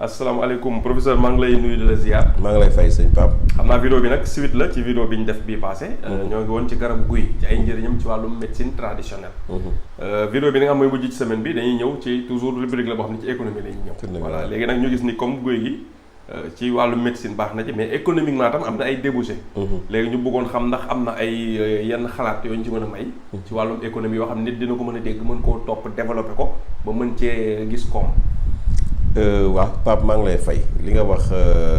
asalaamaaleykum professeur maa ngi lay nuyu di la ziar. maa ngi lay fay sëñ Pape. xam naa vidéo bi nag suite la ci vidéo bi ñu def bii passé. ñoo ngi woon ci garabu guy ci ay njëriñam ci wàllum médecine traditionnelle. Vidéo bi nga xam mooy mujj ci semaine bi dañuy ñëw ci toujours rubrique la boo xam ne ci économie la ñuy ñëw. voilà léegi nag ñu gis ni comme guy gi ci wàllum médecine baax na ci mais économiquement tam am na ay débouché. léegi ñu bëggoon xam ndax am na ay yenn xalaat yoo ñu ci mën a may. ci wàllum économie yoo xam nit dina ko mën a dégg mën koo topp développé ko ba mën cee gis koom. waaw Pape maa ngi lay fay li nga wax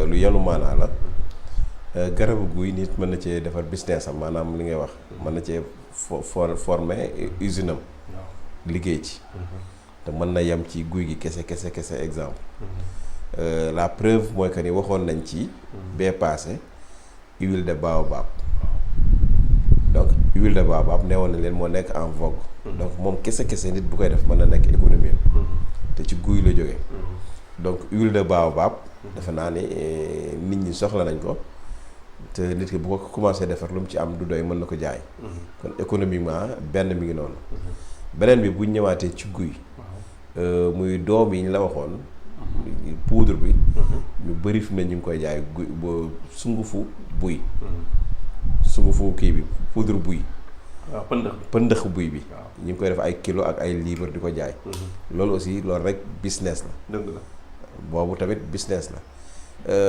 lu yenu maanaa la garabu guy nit mën na cee defar business am maanaam li ngay wax mën na cee former usine am liggéey ci te mën na yem ci guy gi kese exemple la preuve mooy que ni waxoon nañ ci bee passé huile de baobab donc huile de baobab neewoon nañ leen moo nekk en vogue donc moom kese nit bu koy def mën na nekk économie te ci guy la jógee donc huile de baobab defe naa ni nit ñi soxla nañ ko te nit ki bu ko commencé defar lu mu ci am du doy mën na ko jaay kon économiquement benn mi ngi noonu beneen bi bu ñëwaatee ci guy muy doom yi ñu la waxoon poudre bi ñu bëri fi mu ne ñu ngi koy jaay guy ba sungufu buy sungufu kii bi poudre buy waaw pëndëx buy bi ñu ngi koy def ay kilo ak ay libre di ko jaay loolu aussi loolu rek business la dëgg la boobu tamit business la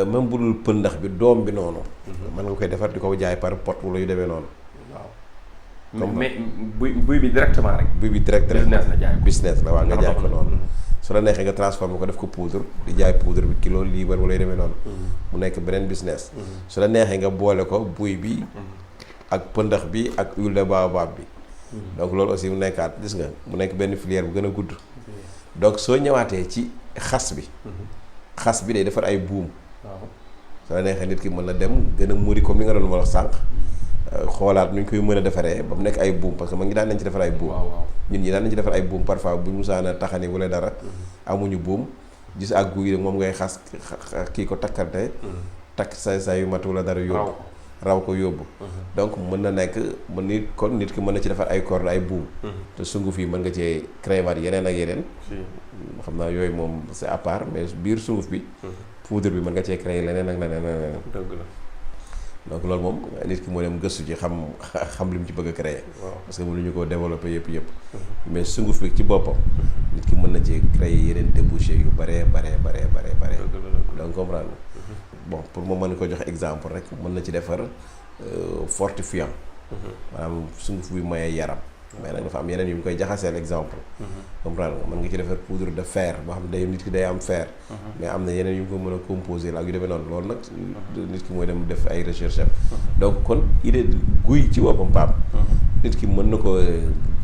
même bu dul pëndax bi doom bi noonu mën nga koy defar di ko jaay par pot wala yu demee noonu waaw mais buy bi directement rek buy bi direct business la waaw nga jaay ko noonu su la neexee nga transformé ko def ko poudre di jaay poudre bi kilo libre wala yu demee noonu mu nekk beneen business su la neexee nga boole ko buy bi ak pëndax bi ak huile de baobab bi donc loolu aussi mu nekkaat gis nga mu nekk benn filière bu gën a gudd donc soo ñëwaatee ci xas bi day defar ay buum soo la neexee nit ki mën na dem gën a muri comme li nga doon wax sànq xoolaat nu ñu koy mën a defaree ba mu nekk ay buum parce que ma ngi daan nañ ci defar ay buum ñun ñi daan nañ ci defar ay buum parfois bu musaana taxani wala dara amuñu buum gis ak guy moom ngay xas kii ko takkante takk say yu mat wala dara yóbbu raw ko yóbbu donc mën na nekk nit ki mën na ci defar ay corde ay buum te sunguf yi mën nga cee créer yeneen ak yeneen xam naa yooyu moom c'est à part mais biir sunguf bi poudre bi mën nga cee créer leneen ak leneen dëgg la donc loolu moom nit ki moo dem gëstu ci xam li mu ci bëgg a créer parce que mënuñu koo développer yëpp mais sunguf bi ci boppam nit ki mën na cee créer yeneen débouché yu bare donc comprendre bon pour ma mën ko jox exemple rek mën na ci defar fortifiant maanaam sunguf bi maye yaram mais nag dafa am yeneen yu mu koy jaxaseel exemple comprendre nga mën nga ci defar poudre de fer boo xam ne day nit ki day am fer mais am na yeneen yu mu ko mën a composer la ak yu demee noonu loolu nag nit ki mooy dem def ay recherche donc kon idée guy ci boppam Pape nit ki mën na ko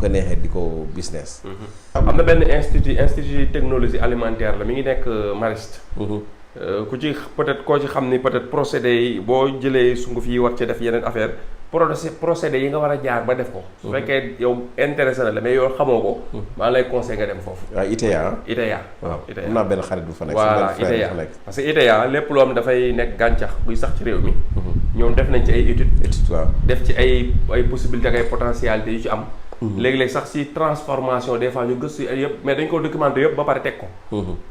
neexee di ko business am na benn institut technologie alimentaire la mi ngi nekk Mariste ku ci peut-être koo ci xam ni peut-être procédé yi boo jëlee sunguf yi war ci def yeneen affaire procédé yi nga war a jaar ba def ko su fekkee yow intéressé na la mais yow xamoo ko maa lay conseil nga dem foofu waaw ITA waaw am naa benn xarit bu fa nekk voilà ITA parce que ITA lépp loo am dafay nekk gàncax buy sax ci réew mi ñoom def nañ ci ay études waaw def ci ay possibilités ak ay potentialités yu ci am léegi-léegi sax si transformation des fois ñu gëstu ay yëpp mais dañ ko documenté yëpp ba pare teg ko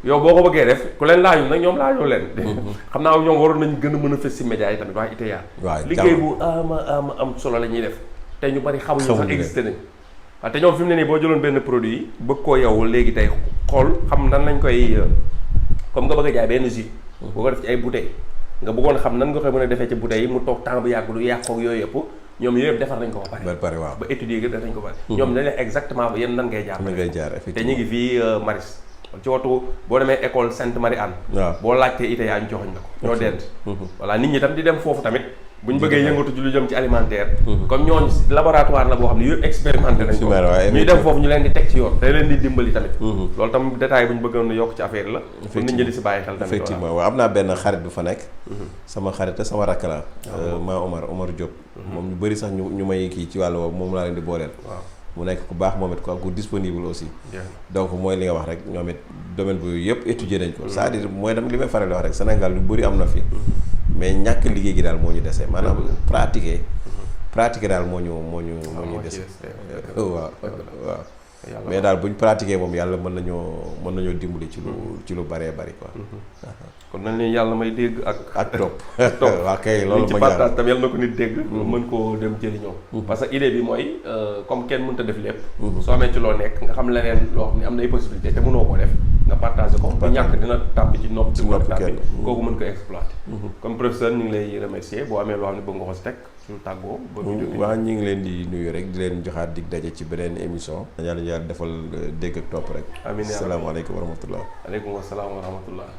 yow boo ko bëggee def ku leen laaju nag ñoom laajoo leen xam naa ñoom waroon nañ gën a mën a fës si média yi tamit waa ITA liggéey bu am solo la ñuy def te ñu bari xamuñu sax existé nañ waaw te ñoom fi mu ne nii boo jëloon benn produit yi bëgg koo yow léegi tey xool xam nan lañ koy comme nga bëgg a jaay benn jus boo ko def ci ay bouteilles nga bëggoon xam nan nga koy mën a defee ci bouteilles yi mu toog temps bu yàgg du yàqoog yooyu yëpp ñoom yooyu yëpp defar nañ ko ba pare waaw ba étudier gi def nañ ko ba pare ñoom dañ leen exactement ba yéen nan ngay jaar te ñu ngi fii Maris ci watu boo demee école Sainte Marie Anne boo laajtee ITA ñu joxuñ la ko ñoo dent voilà nit ñi tam di dem foofu tamit bu ñu bëggee yëngatu ci lu jëm ci alimentaire comme ñooñu laboratoire la boo xam ne yëpp expérimenté nañ ko ñuy dem foofu ñu leen di teg ci yoon day leen di dimbali tamit loolu tam détail bu ñu bëggoon yokk ci affaire la pour nit ñi di si bàyyi xel tamit effectivement waaw am naa benn xarit bu fa nekk sama xarit sama rakk la maa Omar Diop moom ñu bëri sax ñu may kii ci wàllu boobu moom laa leen di booleel mu nekk ku baax moom it ku disponible aussi donc mooy li nga wax rek ñoom it domaine bu yëpp étudier nañ ko c'est-à-dire mooy dem li may faral di wax rek Sénégal lu bëri am na fi mais ñàkk liggéey gi daal moo ñu dese maanaam pratiquer daal moo ñu dese waaw mais daal buñ pratiquer moom yàlla mën nañoo dimbali ci lu bëree bëri quoi. kon nañ leen yàlla may dégg ak topp waaw kay loolu ci partage tam yàlla na ko nit dégg mën koo dem jëriñoo parce que idée bi mooy comme kenn mënta def lépp soo amee ci loo nekk nga xam leneen loo xam ne am na ay possibilité te mënoo koo def nga partagé ko bu ñàkk dina tàbbi ci nopp kenn kooku mën ko exploité comme professeur ñu ngi lay remercier boo amee loo xam ne bëgg nga ko si teg suñu tàggoo waaw ñu ngi leen di nuyu rek di leen joxaat dig daje ci beneen émission yàlla defal dégg ak topp rek amiin salaamaaleykum wa rahmatullah aleykum wa salaam wa rahmatullah